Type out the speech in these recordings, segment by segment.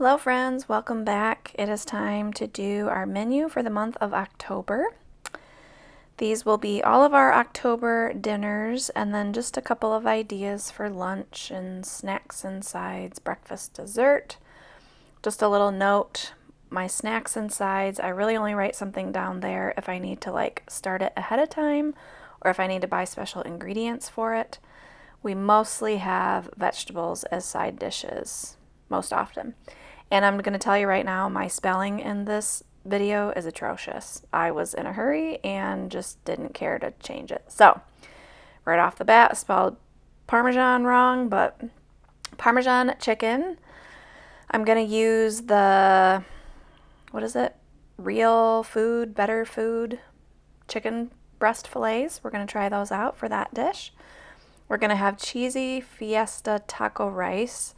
Hello friends, welcome back. It is time to do our menu for the month of October. These will be all of our October dinners and then just a couple of ideas for lunch and snacks and sides, breakfast, dessert. Just a little note, my snacks and sides, I really only write something down there if I need to start it ahead of time or if I need to buy special ingredients for it. We mostly have vegetables as side dishes, most often. And I'm going to tell you right now, my spelling in this video is atrocious. I was in a hurry and just didn't care to change it. So, right off the bat, I spelled Parmesan wrong, but Parmesan chicken. I'm going to use the, Real Food, Better Food chicken breast fillets. We're going to try those out for that dish. We're going to have cheesy fiesta taco rice.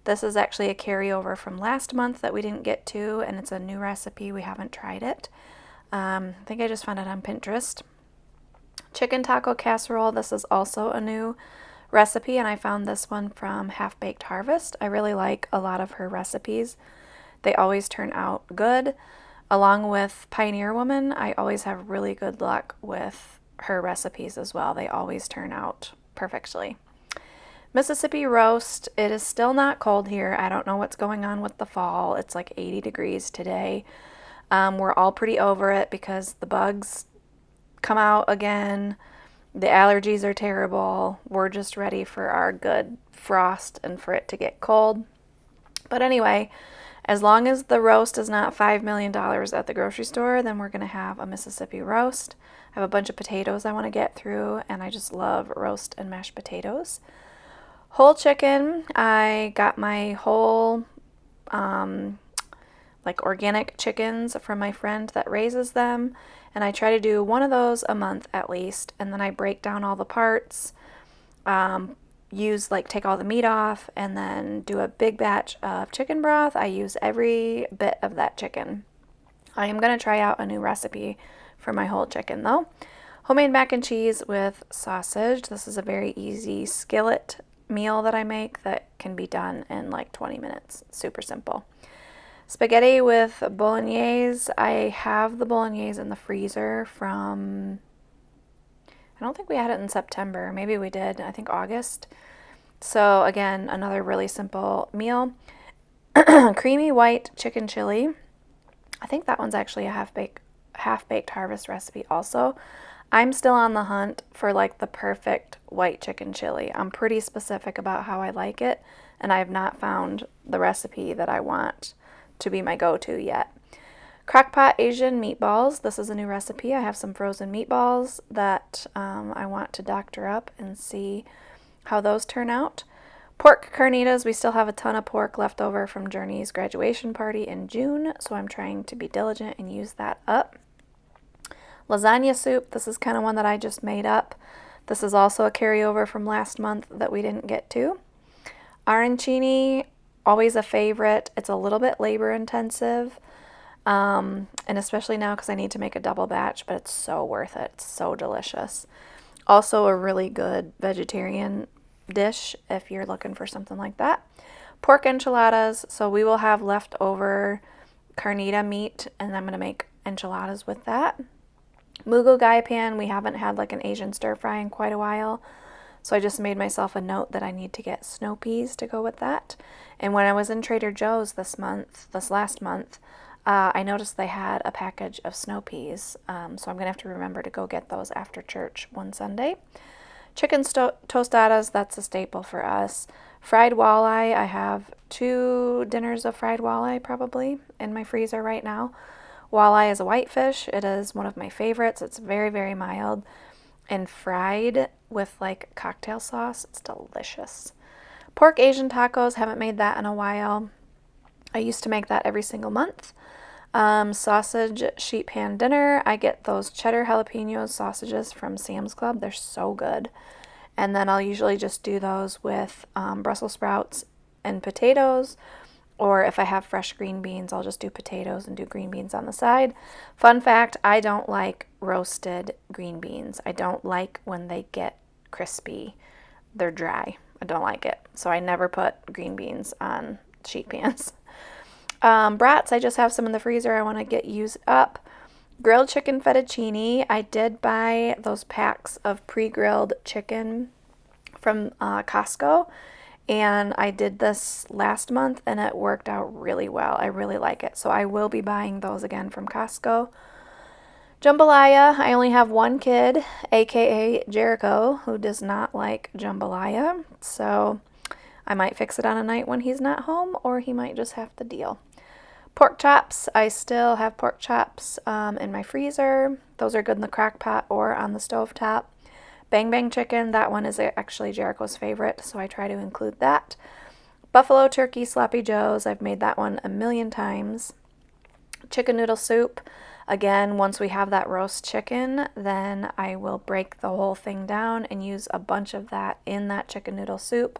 This is actually a carryover from last month that we didn't get to, and it's a new recipe. We haven't tried it. I think I just found it on Pinterest. Chicken taco casserole. This is also a new recipe, and I found this one from Half Baked Harvest. I really like a lot of her recipes. They always turn out good. Along with Pioneer Woman, I always have really good luck with her recipes as well. They always turn out perfectly. Mississippi roast. It is still not cold here. I don't know what's going on with the fall. It's like 80 degrees today. We're all pretty over it because the bugs come out again. The allergies are terrible. We're just ready for our good frost and for it to get cold. But anyway, as long as the roast is not $5 million at the grocery store, then we're going to have a Mississippi roast. I have a bunch of potatoes I want to get through, and I just love roast and mashed potatoes. Whole chicken. I got my whole organic chickens from my friend that raises them, and I try to do one of those a month at least, and then I break down all the parts, take all the meat off, and then do a big batch of chicken broth. I use every bit of that chicken. I am going to try out a new recipe for my whole chicken though. Homemade mac and cheese with sausage. This is a very easy skillet meal that I make that can be done in like 20 minutes. Super simple. Spaghetti with bolognese. I have the bolognese in the freezer from, I don't think we had it in September. Maybe we did. I think August. So again, another really simple meal. Creamy white chicken chili. I think that one's actually a half-baked harvest recipe also. I'm still on the hunt for the perfect white chicken chili. I'm pretty specific about how I like it, and I have not found the recipe that I want to be my go-to yet. Crock-pot Asian meatballs. This is a new recipe. I have some frozen meatballs that I want to doctor up and see how those turn out. Pork carnitas. We still have a ton of pork left over from Journey's graduation party in June, so I'm trying to be diligent and use that up. Lasagna soup. This is kind of one that I just made up. This is also a carryover from last month that we didn't get to. Arancini, always a favorite. It's a little bit labor intensive, and especially now because I need to make a double batch, but it's so worth it. It's so delicious. Also a really good vegetarian dish if you're looking for something like that. Pork enchiladas. So we will have leftover carnita meat, and I'm going to make enchiladas with that. Mugo gai pan. We haven't had an Asian stir fry in quite a while, so I just made myself a note that I need to get snow peas to go with that. And when I was in Trader Joe's this last month, I noticed they had a package of snow peas, so I'm going to have to remember to go get those after church one Sunday. Chicken tostadas, that's a staple for us. Fried walleye, I have 2 dinners of fried walleye probably in my freezer right now. Walleye is a whitefish. It is one of my favorites. It's very, very mild and fried with cocktail sauce. It's delicious. Pork Asian tacos, haven't made that in a while. I used to make that every single month. Sausage sheet pan dinner. I get those cheddar jalapeno sausages from Sam's Club. They're so good. And then I'll usually just do those with Brussels sprouts and potatoes. Or if I have fresh green beans, I'll just do potatoes and do green beans on the side. Fun fact, I don't like roasted green beans. I don't like when they get crispy. They're dry. I don't like it. So I never put green beans on sheet pans. Brats, I just have some in the freezer I want to get used up. Grilled chicken fettuccine. I did buy those packs of pre-grilled chicken from Costco, and I did this last month and it worked out really well. I really like it. So I will be buying those again from Costco. Jambalaya. I only have one kid, aka Jericho, who does not like jambalaya. So I might fix it on a night when he's not home, or he might just have to deal. Pork chops. I still have pork chops in my freezer. Those are good in the crock pot or on the stove top. Bang Bang chicken. That one is actually Jericho's favorite, so I try to include that. Buffalo turkey sloppy joes. I've made that one a million times. Chicken noodle soup. Again, once we have that roast chicken, then I will break the whole thing down and use a bunch of that in that chicken noodle soup.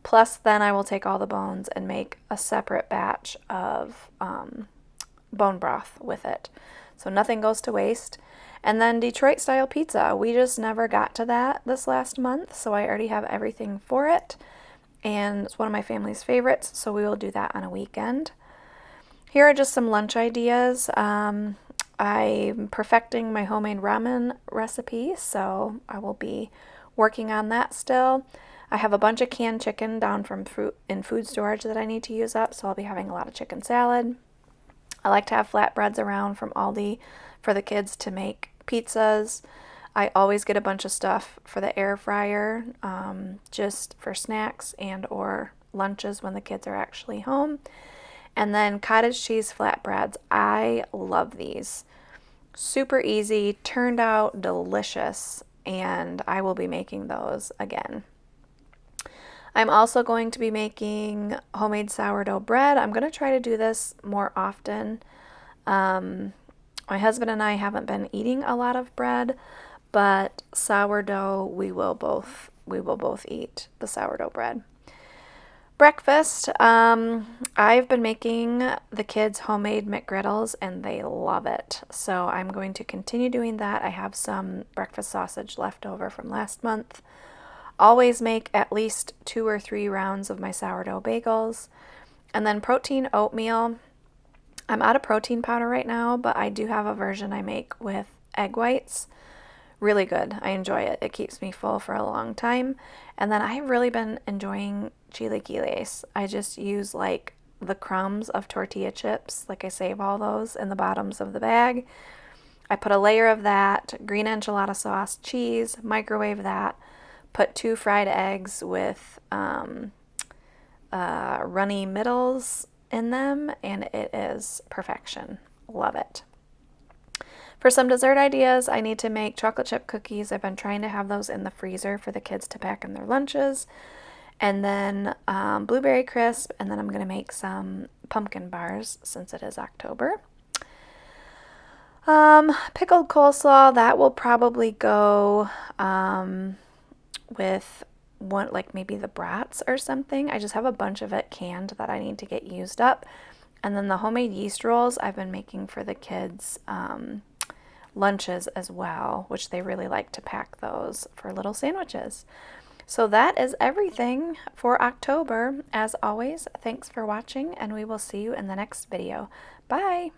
Plus, then I will take all the bones and make a separate batch of bone broth with it. So nothing goes to waste. And then Detroit style pizza. We just never got to that this last month, so I already have everything for it. And it's one of my family's favorites, so we will do that on a weekend. Here are just some lunch ideas. I'm perfecting my homemade ramen recipe, so I will be working on that still. I have a bunch of canned chicken down from food storage that I need to use up, so I'll be having a lot of chicken salad. I like to have flatbreads around from Aldi for the kids to make pizzas. I always get a bunch of stuff for the air fryer, just for snacks and or lunches when the kids are actually home. And then cottage cheese flatbreads. I love these. Super easy, turned out delicious, and I will be making those again. I'm also going to be making homemade sourdough bread. I'm going to try to do this more often. My husband and I haven't been eating a lot of bread, but sourdough we will both eat the sourdough bread. Breakfast. I've been making the kids homemade McGriddles and they love it. So I'm going to continue doing that. I have some breakfast sausage left over from last month. Always make at least 2 or 3 rounds of my sourdough bagels. And then protein oatmeal. I'm out of protein powder right now, but I do have a version I make with egg whites. Really good. I enjoy it. It keeps me full for a long time. And then I've really been enjoying chilaquiles. I just use like the crumbs of tortilla chips. Like I save all those in the bottoms of the bag. I put a layer of that, green enchilada sauce, cheese, microwave that. Put 2 fried eggs with runny middles in them, and it is perfection. Love it. For some dessert ideas, I need to make chocolate chip cookies. I've been trying to have those in the freezer for the kids to pack in their lunches. And then blueberry crisp, and then I'm going to make some pumpkin bars since it is October. Pickled coleslaw, that will probably go with one, like maybe the brats or something. I just have a bunch of it canned that I need to get used up. And then the homemade yeast rolls I've been making for the kids' lunches as well, which they really like to pack those for little sandwiches. So that is everything for October. As always, thanks for watching, and we will see you in the next video. Bye!